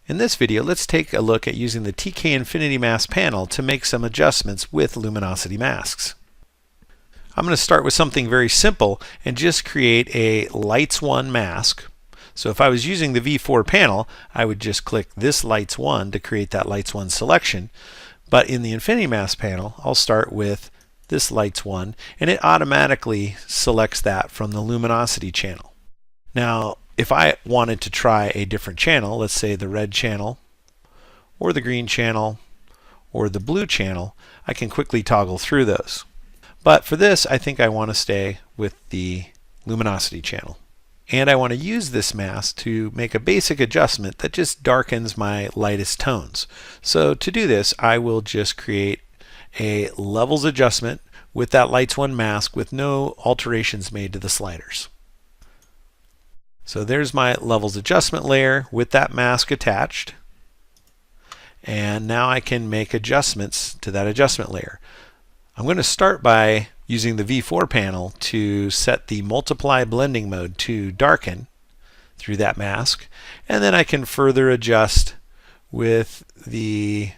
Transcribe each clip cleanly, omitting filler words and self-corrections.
In this video, let's take a look at using the TK Infinity Mask panel to make some adjustments with luminosity masks. I'm going to start with something very simple and just create a Lights 1 mask. So if I was using the V4 panel, I would just click this Lights 1 to create that Lights 1 selection. But in the Infinity Mask panel, I'll start with this Lights 1, and it automatically selects that from the luminosity channel. Now, if I wanted to try a different channel, let's say the red channel, or the green channel, or the blue channel, I can quickly toggle through those. But for this, I think I want to stay with the luminosity channel. And I want to use this mask to make a basic adjustment that just darkens my lightest tones. So to do this, I will just create a levels adjustment with that Lights 1 mask with no alterations made to the sliders. So there's my levels adjustment layer with that mask attached. And now I can make adjustments to that adjustment layer. I'm going to start by using the V4 panel to set the multiply blending mode to darken through that mask. And then I can further adjust with the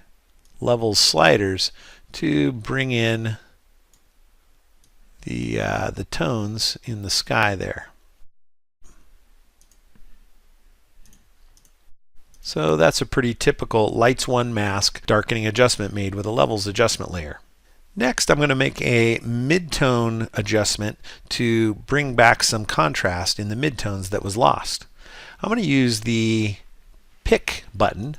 levels sliders to bring in the tones in the sky there. So that's a pretty typical Lights 1 mask darkening adjustment made with a levels adjustment layer. Next, I'm going to make a midtone adjustment to bring back some contrast in the midtones that was lost. I'm going to use the pick button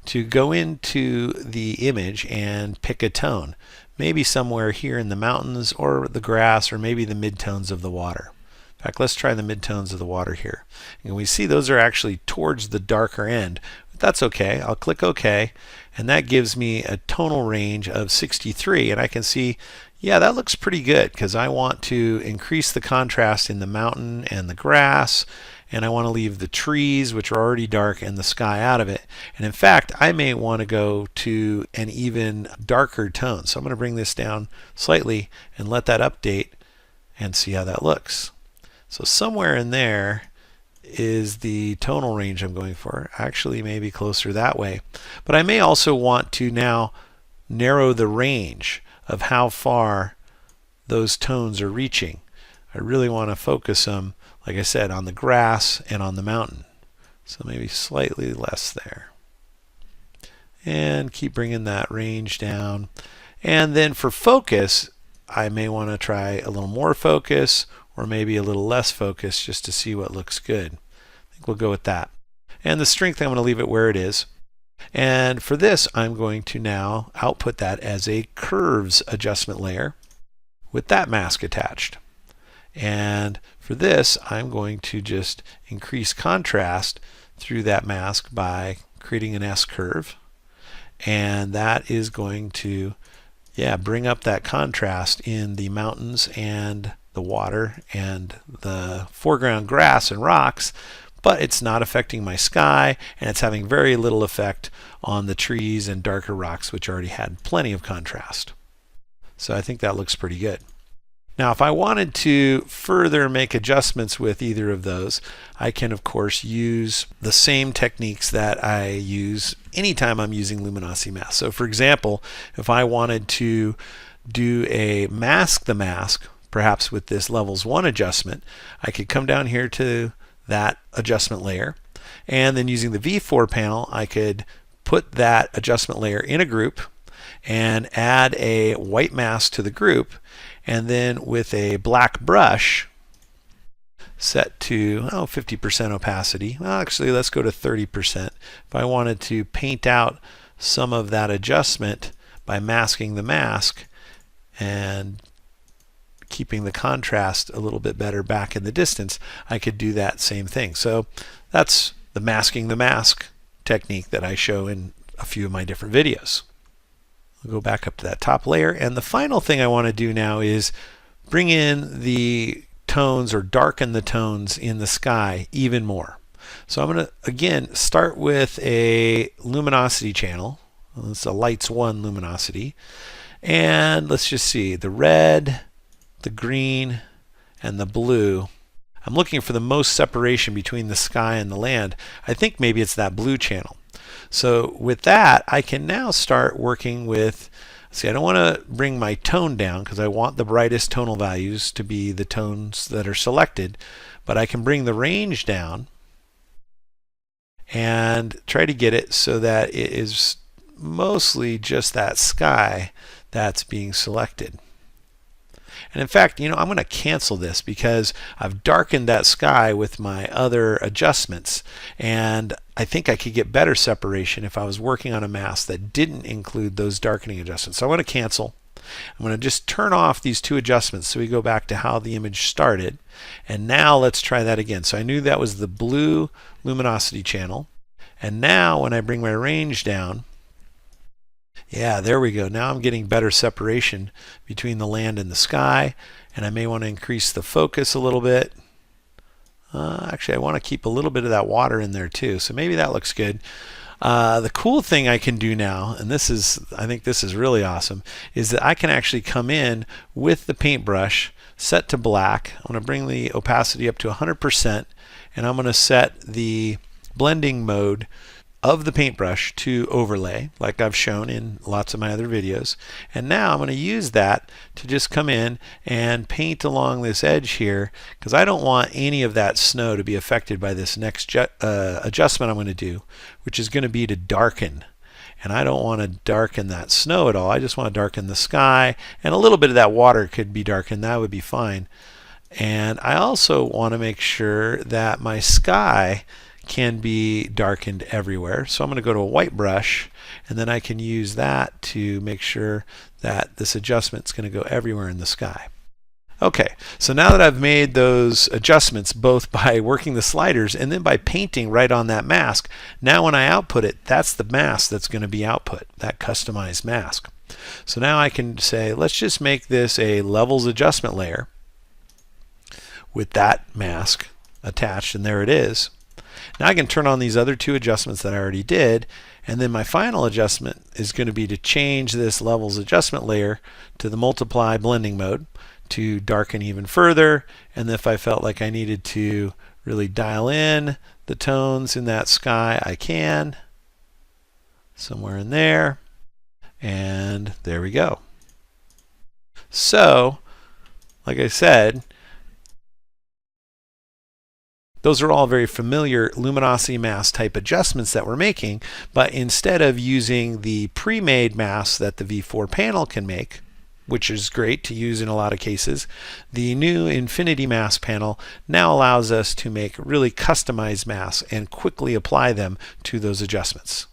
to go into the image and pick a tone, maybe somewhere here in the mountains or the grass or maybe the midtones of the water. In fact, let's try the midtones of the water here. And we see those are actually towards the darker end. But that's okay. I'll click OK, and that gives me a tonal range of 63. And I can see, yeah, that looks pretty good because I want to increase the contrast in the mountain and the grass, and I want to leave the trees, which are already dark, and the sky out of it. And in fact, I may want to go to an even darker tone. So I'm going to bring this down slightly and let that update and see how that looks. So somewhere in there is the tonal range I'm going for. Actually, maybe closer that way. But I may also want to now narrow the range of how far those tones are reaching. I really want to focus them, like I said, on the grass and on the mountain. So maybe slightly less there. And keep bringing that range down. And then for focus, I may want to try a little more focus or maybe a little less focus just to see what looks good. I think we'll go with that. And the strength, I'm going to leave it where it is. And for this, I'm going to now output that as a curves adjustment layer with that mask attached. And for this, I'm going to just increase contrast through that mask by creating an S curve. And that is going to, bring up that contrast in the mountains and the water and the foreground grass and rocks, but it's not affecting my sky, and it's having very little effect on the trees and darker rocks, which already had plenty of contrast. So I think that looks pretty good. Now, if I wanted to further make adjustments with either of those, I can, of course, use the same techniques that I use anytime I'm using luminosity masks. So, for example, if I wanted to do a mask the mask, perhaps with this levels 1 adjustment, I could come down here to that adjustment layer, and then using the V4 panel, I could put that adjustment layer in a group and add a white mask to the group, and then with a black brush set to 50% opacity. Well, actually, let's go to 30%. If I wanted to paint out some of that adjustment by masking the mask and keeping the contrast a little bit better back in the distance, I could do that same thing. So that's the masking the mask technique that I show in a few of my different videos. We'll go back up to that top layer, and the final thing I want to do now is bring in the tones or darken the tones in the sky even more. So I'm going to again start with a luminosity channel. It's a Lights 1 luminosity, and let's just see the red, the green, and the blue. I'm looking for the most separation between the sky and the land. I think maybe it's that blue channel. So with that, I can now start working with, see, I don't want to bring my tone down because I want the brightest tonal values to be the tones that are selected, but I can bring the range down and try to get it so that it is mostly just that sky that's being selected. And in fact, I'm going to cancel this because I've darkened that sky with my other adjustments, and I think I could get better separation if I was working on a mask that didn't include those darkening adjustments. So I'm going to cancel. I'm going to just turn off these two adjustments so we go back to how the image started. And now let's try that again. So I knew that was the blue luminosity channel. And now when I bring my range down, yeah, there we go. Now I'm getting better separation between the land and the sky. And I may want to increase the focus a little bit. Actually, I want to keep a little bit of that water in there too. So maybe that looks good. The cool thing I can do now, and I think this is really awesome, is that I can actually come in with the paintbrush set to black. I'm going to bring the opacity up to 100%, and I'm going to set the blending mode of the paintbrush to overlay, like I've shown in lots of my other videos. And now I'm going to use that to just come in and paint along this edge here, because I don't want any of that snow to be affected by this next adjustment I'm going to do, which is going to be to darken. And I don't want to darken that snow at all. I just want to darken the sky, and a little bit of that water could be darkened. That would be fine. And I also want to make sure that my sky can be darkened everywhere. So I'm going to go to a white brush, and then I can use that to make sure that this adjustment is going to go everywhere in the sky. Okay, so now that I've made those adjustments both by working the sliders and then by painting right on that mask, now when I output it, that's the mask that's going to be output, that customized mask. So now I can say, let's just make this a levels adjustment layer with that mask attached, and there it is. Now I can turn on these other two adjustments that I already did, and then my final adjustment is going to be to change this levels adjustment layer to the multiply blending mode to darken even further. And if I felt like I needed to really dial in the tones in that sky, I can, somewhere in there, and there we go. So, like I said, those are all very familiar luminosity mask type adjustments that we're making, but instead of using the pre-made masks that the V4 panel can make, which is great to use in a lot of cases, the new Infinity Mask panel now allows us to make really customized masks and quickly apply them to those adjustments.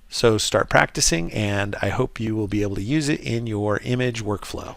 So start practicing, and I hope you will be able to use it in your image workflow.